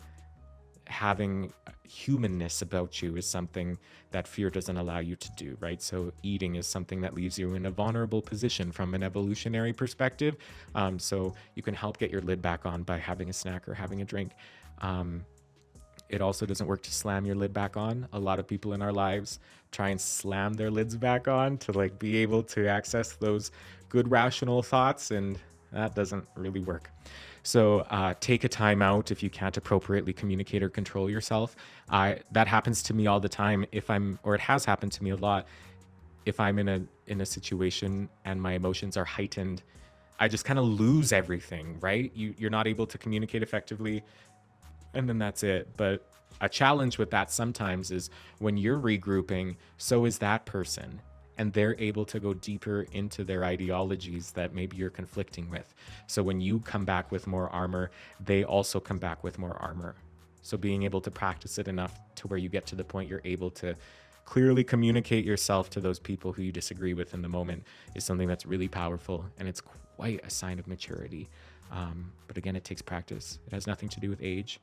having humanness about you is something that fear doesn't allow you to do, right? So eating is something that leaves you in a vulnerable position from an evolutionary perspective. So you can help get your lid back on by having a snack or having a drink. It also doesn't work to slam your lid back on. A lot of people in our lives try and slam their lids back on to like be able to access those good rational thoughts, and that doesn't really work. So take a time out if you can't appropriately communicate or control yourself. That happens to me all the time. Or it has happened to me a lot. If I'm in a situation and my emotions are heightened, I just kind of lose everything, right? You're not able to communicate effectively, and then that's it. But a challenge with that sometimes is when you're regrouping, so is that person. And they're able to go deeper into their ideologies that maybe you're conflicting with. So when you come back with more armor, they also come back with more armor. So being able to practice it enough to where you get to the point you're able to clearly communicate yourself to those people who you disagree with in the moment is something that's really powerful, and it's quite a sign of maturity. But again, it takes practice. It has nothing to do with age.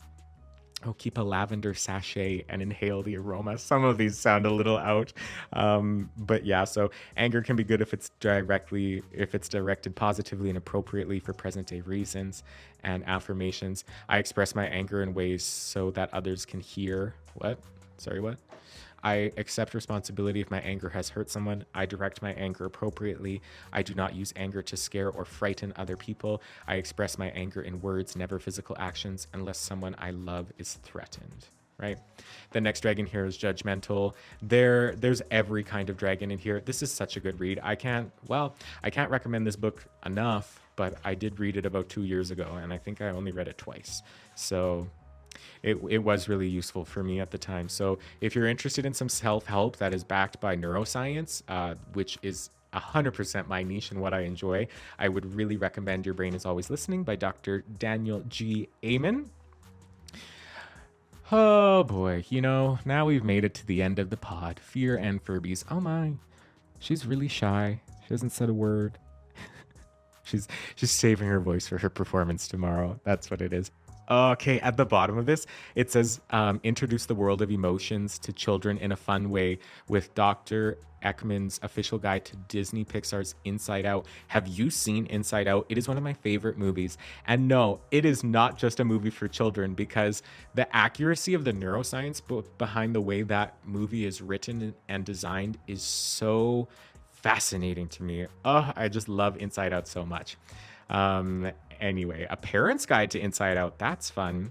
Oh, keep a lavender sachet and inhale the aroma. Some of these sound a little out. But yeah, so anger can be good if it's directed positively and appropriately for present day reasons and affirmations. I express my anger in ways so that others can hear. What? I accept responsibility if my anger has hurt someone. I direct my anger appropriately. I do not use anger to scare or frighten other people. I express my anger in words, never physical actions, unless someone I love is threatened, right? The next dragon here is judgmental. There's every kind of dragon in here. This is such a good read. I can't recommend this book enough, but I did read it about 2 years ago, and I think I only read it twice. So It was really useful for me at the time. So if you're interested in some self-help that is backed by neuroscience, which is 100% my niche and what I enjoy, I would really recommend Your Brain is Always Listening by Dr. Daniel G. Amen. Oh boy, now we've made it to the end of the pod. Fear and Furbies. Oh my, she's really shy. She hasn't said a word. She's she's saving her voice for her performance tomorrow. That's what it is. Okay, at the bottom of this, it says introduce the world of emotions to children in a fun way with Dr. Ekman's official guide to Disney Pixar's Inside Out. Have you seen Inside Out? It is one of my favorite movies. And no, it is not just a movie for children, because the accuracy of the neuroscience behind the way that movie is written and designed is so fascinating to me. Oh, I just love Inside Out so much. Um, anyway, a parent's guide to Inside Out. That's fun.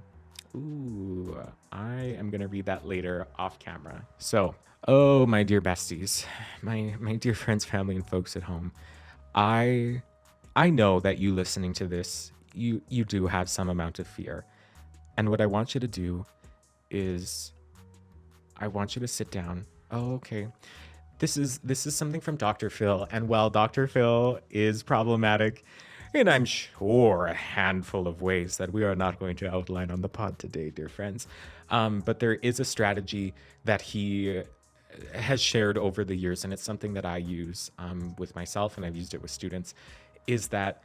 Ooh, I am gonna read that later off camera. So, oh my dear besties, my dear friends, family, and folks at home, I I know that you listening to this, you do have some amount of fear, and what I want you to do is I want you to sit down. Oh, okay. This is something from Dr. Phil, and while Dr. Phil is problematic, and I'm sure a handful of ways that we are not going to outline on the pod today, dear friends, but there is a strategy that he has shared over the years, and it's something that I use with myself, and I've used it with students, is that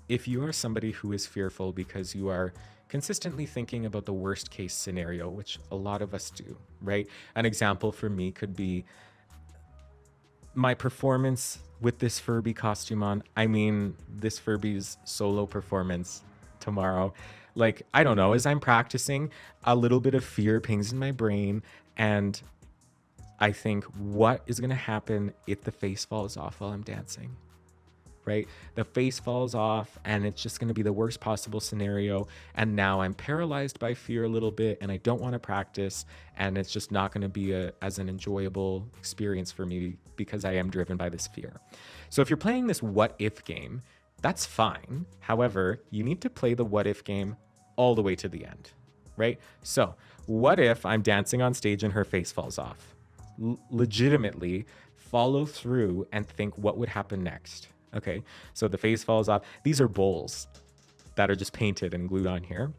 if you are somebody who is fearful because you are consistently thinking about the worst case scenario, which a lot of us do, right? An example for me could be my performance with this Furby costume on. I mean, this Furby's solo performance tomorrow. Like, I don't know, as I'm practicing, a little bit of fear pings in my brain, and I think, what is going to happen if the face falls off while I'm dancing? Right? The face falls off and it's just going to be the worst possible scenario. And now I'm paralyzed by fear a little bit and I don't want to practice. And it's just not going to be as an enjoyable experience for me because I am driven by this fear. So if you're playing this what if game, that's fine. However, you need to play the what if game all the way to the end, right? So what if I'm dancing on stage and her face falls off? Legitimately follow through and think what would happen next. Okay, so the face falls off. These are bowls that are just painted and glued on here.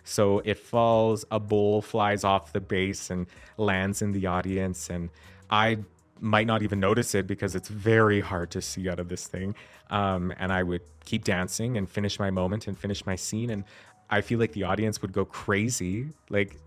So it falls, a bowl flies off the base and lands in the audience, and I might not even notice it because it's very hard to see out of this thing. And I would keep dancing and finish my moment and finish my scene, and I feel like the audience would go crazy. Like,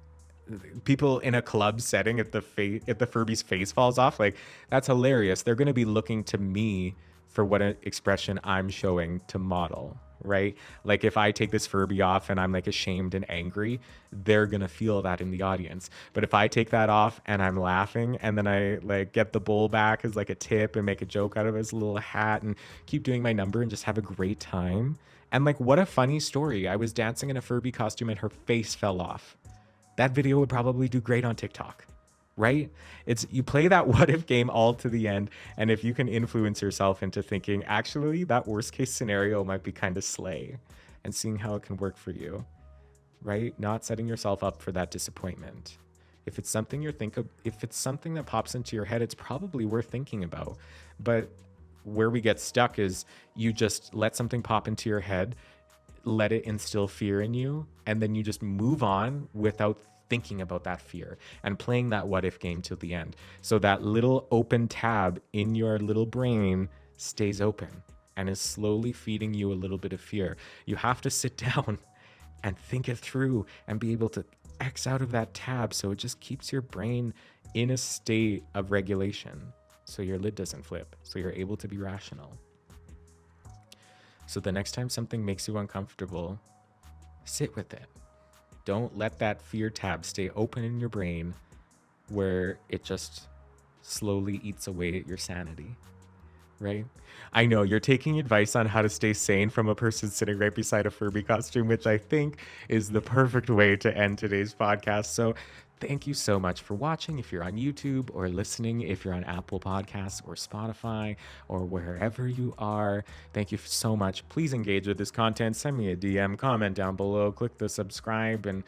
people in a club setting, if the Furby's face falls off, like, that's hilarious. They're going to be looking to me for what expression I'm showing to model, right? Like, if I take this Furby off and I'm like ashamed and angry, they're gonna feel that in the audience. But if I take that off and I'm laughing and then I like get the bowl back as like a tip and make a joke out of it as a little hat and keep doing my number and just have a great time. And like, what a funny story. I was dancing in a Furby costume and her face fell off. That video would probably do great on TikTok. Right? It's, you play that what if game all to the end, and if you can influence yourself into thinking, actually, that worst case scenario might be kind of slay, and seeing how it can work for you, right? Not setting yourself up for that disappointment. If it's something if it's something that pops into your head, it's probably worth thinking about. But where we get stuck is you just let something pop into your head, let it instill fear in you, and then you just move on without thinking about that fear and playing that what if game till the end. So that little open tab in your little brain stays open and is slowly feeding you a little bit of fear. You have to sit down and think it through and be able to X out of that tab, so it just keeps your brain in a state of regulation, so your lid doesn't flip, so you're able to be rational. So the next time something makes you uncomfortable, sit with it. Don't let that fear tab stay open in your brain where it just slowly eats away at your sanity. right? I know you're taking advice on how to stay sane from a person sitting right beside a Furby costume, which I think is the perfect way to end today's podcast. So, thank you so much for watching. If you're on YouTube, or listening if you're on Apple Podcasts or Spotify or wherever you are, thank you so much. Please engage with this content. Send me a DM, comment down below, click the subscribe, and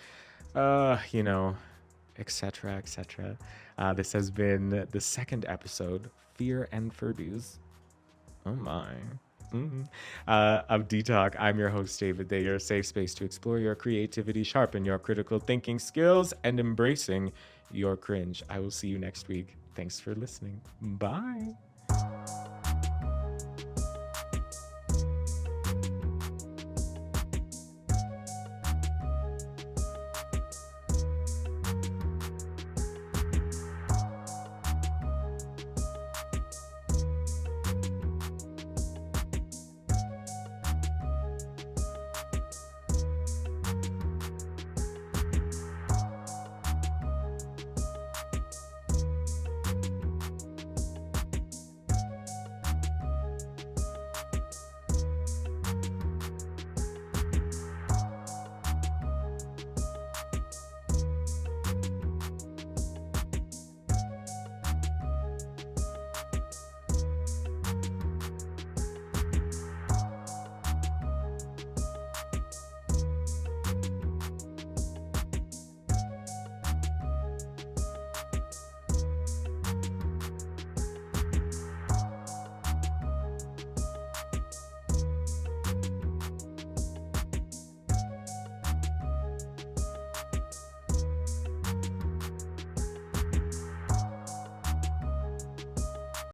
you know, etc., etc. This has been the second episode, Fear and Furbies. Oh my. Of D-Talk. I'm your host, David Day, your safe space to explore your creativity, sharpen your critical thinking skills, and embracing your cringe. I will see you next week. Thanks for listening. Bye.